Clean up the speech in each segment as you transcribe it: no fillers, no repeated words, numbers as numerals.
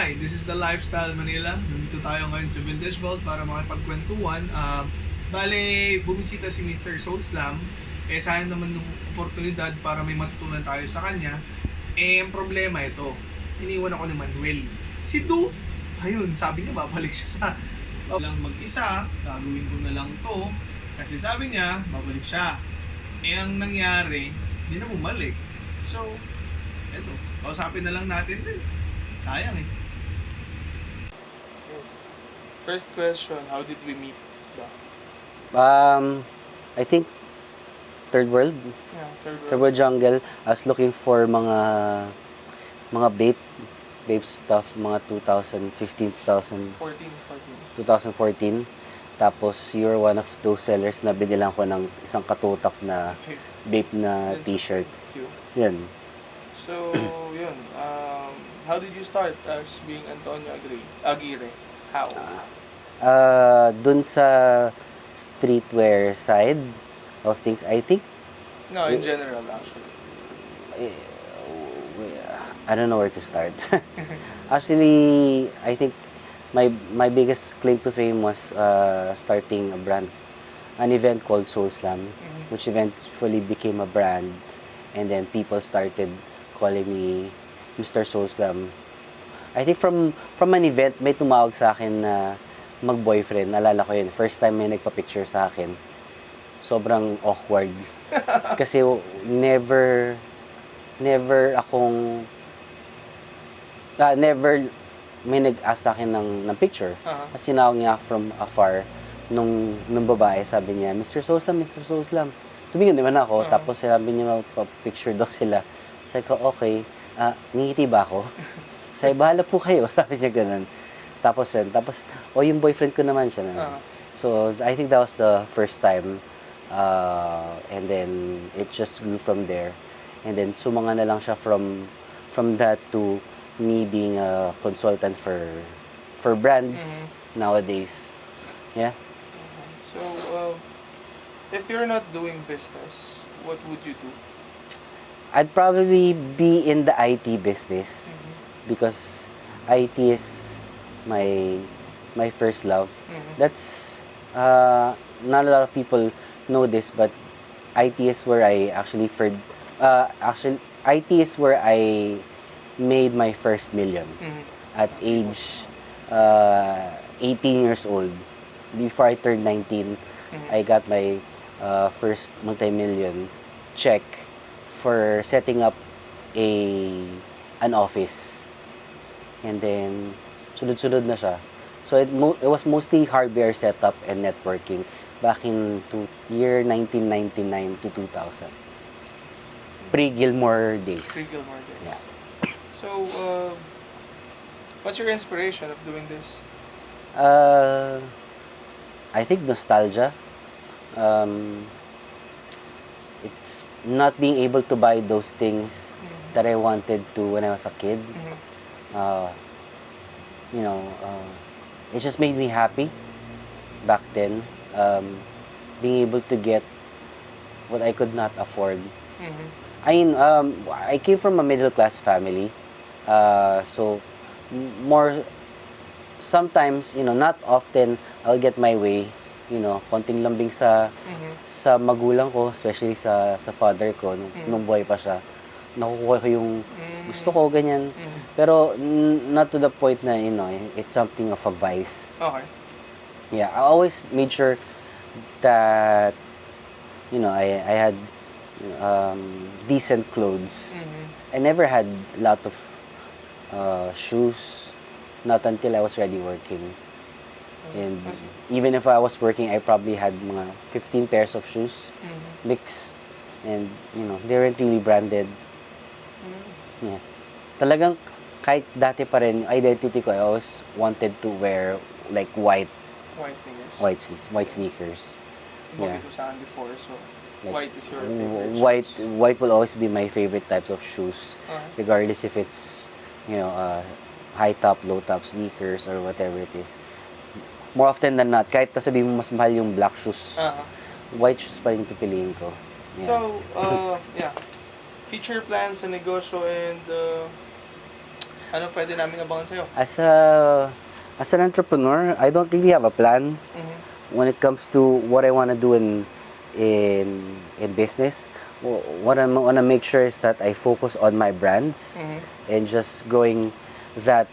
Hi, this is the Lifestyle Manila. Nandito tayo ngayon sa Vintage Vault para makipagkwentuhan. Bale, bumisita si Mr.SoleSlam. Sayang naman ng oportunidad para may matutunan tayo sa kanya. Ang problema ito, iniwan ako ni Manuel. Si Du, ayun, sabi niya babalik siya sa lang mag-isa, gagawin ko na lang to. Kasi sabi niya, babalik siya. Ang nangyari, hindi na bumalik. So, eto, kausapin na lang natin din. Sayang eh. First question, how did we meet? I think third world. Yeah, Third world jungle. I was looking for mga vape stuff mga 2015, 2014. Tapos you're one of those sellers na binilang ko ng isang katutak na vape na t-shirt. Yan. So, yun. How did you start as being Antonio Aguirre? How? Dun sa streetwear side of things, I think. No, in general, actually. I don't know where to start. Actually, I think my biggest claim to fame was starting an event called SoleSlam, which eventually became a brand, and then people started calling me Mr.SoleSlam. I think from an event, may tumawag sa akin na mag-boyfriend. Naalala ko yun. First time may nagpa-picture sa akin. Sobrang awkward. Kasi never may nag-ask sa akin ng picture. Kasi sinawag niya from afar nung babae. Sabi niya, Mr.SoleSlam, Mr.SoleSlam. Tumingin naman ako. Tapos sabi niya, magpa-picture daw sila. Sabi ko, okay. Ngingiti ba ako? Sabi, bahala po kayo. Sabi niya ganun. Tapos yung boyfriend ko naman siya na. So, I think that was the first time. And then, it just grew from there. And then, sumanga na lang siya from that to me being a consultant for brands nowadays. Yeah. So, if you're not doing business, what would you do? I'd probably be in the IT business because IT is my first love. That's not a lot of people know this, but IT is where I IT is where I made my first million at age 18 years old. Before I turned 19, I got my first multi-million check for setting up an office. And then, sunod-sunod na siya. So, it was mostly hardware setup and networking back in year 1999 to 2000. Pre-Gilmore days. Pre-Gilmore days. Yeah. So, what's your inspiration of doing this? I think nostalgia. It's not being able to buy those things that I wanted to when I was a kid. It just made me happy back then. Being able to get what I could not afford. I mean, I came from a middle class family. So sometimes, not often I'll get my way. Konting lambing sa magulang ko, especially sa father ko nung buhay pa siya. Nakukuha ko yung gusto ko, ganyan. Pero not to the point na, it's something of a vice. Okay. Yeah, I always made sure that I had decent clothes. I never had a lot of shoes, not until I was already working. And even if I was working, I probably had mga 15 pairs of shoes, mix, and they weren't really branded. Yeah. Talagang kahit dati pa rin, identity ko, I always wanted to wear like white sneakers. Yeah. Before, so Like, white is your favorite shoes. White will always be my favorite types of shoes, regardless if it's high top, low top sneakers or whatever it is. More often than not, kahit sabihin mo mas mahal yung black shoes, white shoes pa rin pipiliin ko. Yeah. So, future plans sa negosyo and Ano pwede namin abangan sa'yo? As an entrepreneur, I don't really have a plan when it comes to what I want to do in business. What I want to make sure is that I focus on my brands and just growing that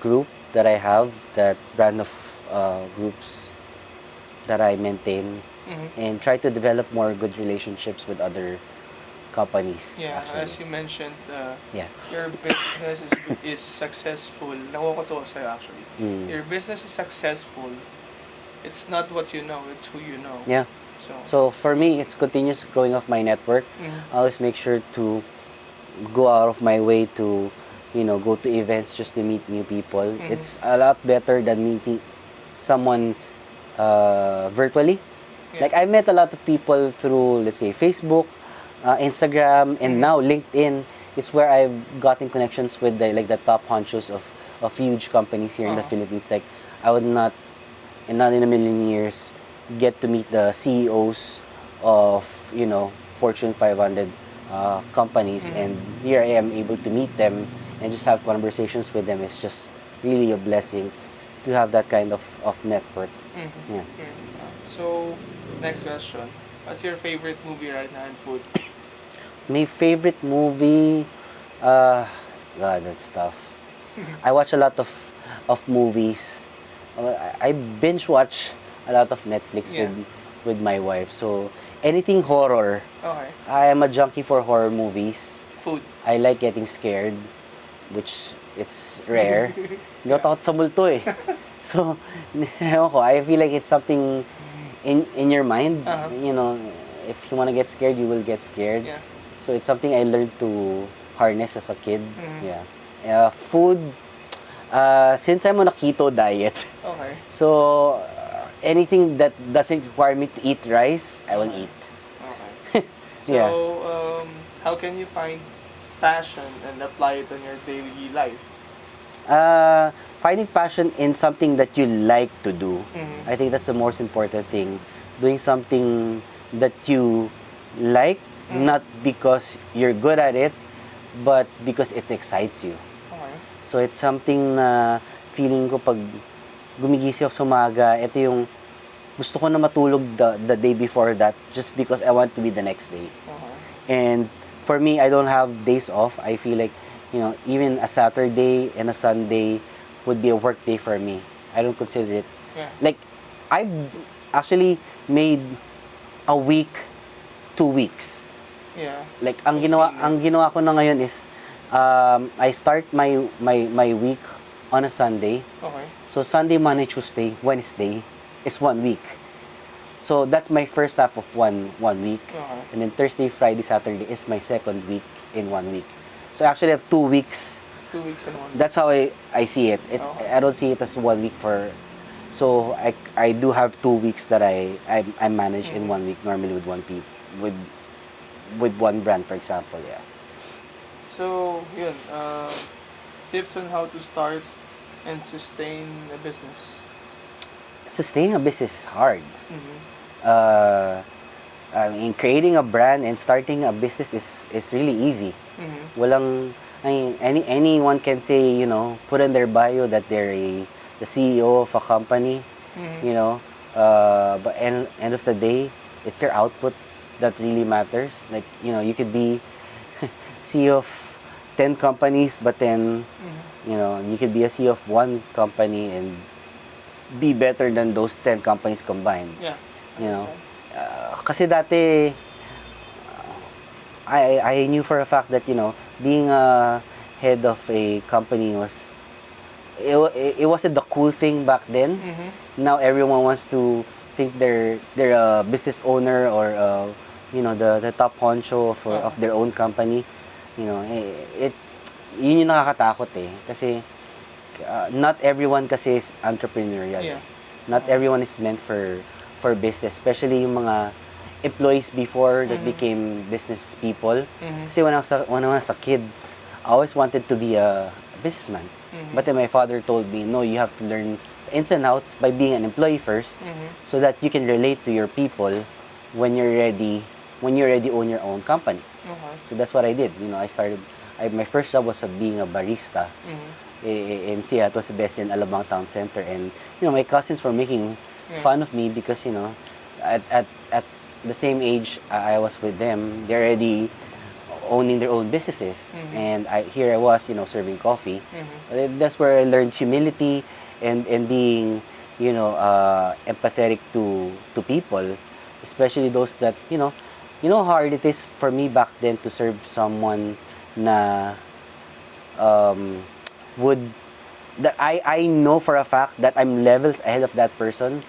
group that I have, that brand of groups that I maintain, and try to develop more good relationships with other companies. Yeah, actually. as you mentioned, Yeah. your business is successful. Nakuha ko to sa'yo actually. Your business is successful. It's not what you know, it's who you know. Yeah. So for me, it's continuous growing of my network. I always make sure to go out of my way to, go to events just to meet new people. It's a lot better than meeting someone virtually. Yeah. Like, I met a lot of people through, let's say, Facebook, Instagram, and now LinkedIn. It's where I've gotten connections with the top honchos of huge companies here in the Philippines. Like, I would not in a million years get to meet the CEOs of Fortune 500 companies, and here I am able to meet them and just have conversations with them. It's just really a blessing to have that kind of network. Yeah. So, next question. What's your favorite movie right now in food? My favorite movie, God, that's tough. I watch a lot of movies. I binge watch a lot of Netflix with my wife. So anything horror. Okay. I am a junkie for horror movies. Food. I like getting scared, which it's rare. Hindi ako takot sa multo eh. So, ewan ko, I feel like it's something in your mind. If you want to get scared, you will get scared. Yeah. So it's something I learned to harness as a kid. Yeah. Food, since I'm on a keto diet, Okay. so anything that doesn't require me to eat rice, I will eat. Okay. So, Yeah. How can you find passion and apply it on your daily life? Finding passion in something that you like to do. I think that's the most important thing. Doing something that you like, not because you're good at it, but because it excites you. Okay. So it's something na feeling ko pag gumigising ako sa umaga, ito yung gusto ko na matulog the day before that just because I want to be the next day. Okay. And for me, I don't have days off. I feel like, even a Saturday and a Sunday would be a work day for me. I don't consider it. Yeah. Like, I've actually made a week 2 weeks. Yeah. Like, I've seen ang ginawa ko na ngayon is, I start my week on a Sunday. Okay. So, Sunday, Monday, Tuesday, Wednesday is 1 week. So, that's my first half of one week. Okay. And then Thursday, Friday, Saturday is my second week in 1 week. So, I actually have 2 weeks. 2 weeks and 1 week. That's how I see it. I don't see it as 1 week for... So, I do have 2 weeks that I manage in 1 week, normally with with one brand, for example, yeah. So, yun. Tips on how to start and sustain a business. Sustaining a business is hard. I mean, creating a brand and starting a business is really easy. Walang, anyone can say, put in their bio that they're the CEO of a company, but end of the day, it's their output that really matters. Like, you could be CEO of 10 companies, but then, you could be a CEO of one company and be better than those 10 companies combined. Yeah. Kasi dati, I knew for a fact that, being a head of a company it wasn't the cool thing back then. Now everyone wants to think they're a business owner or the top honcho of their own company. Yun yung nakakatakot eh. Kasi not everyone kasi is entrepreneurial. Yeah. Not everyone is meant for business, especially yung mga employees before that became business people. Kasi when I was a kid, I always wanted to be a businessman. But then my father told me, no, you have to learn the ins and outs by being an employee first, so that you can relate to your people when you already own your own company. Okay. So that's what I did. I my first job was being a barista in Seattle, sa Best in Alabang Town Center, and my cousins were making fun of me because at the same age I was with them, they're already owning their own businesses, and here I was, serving coffee. That's where I learned humility and being, empathetic to people, especially those that how hard it is for me back then to serve someone na that I know for a fact that I'm levels ahead of that person.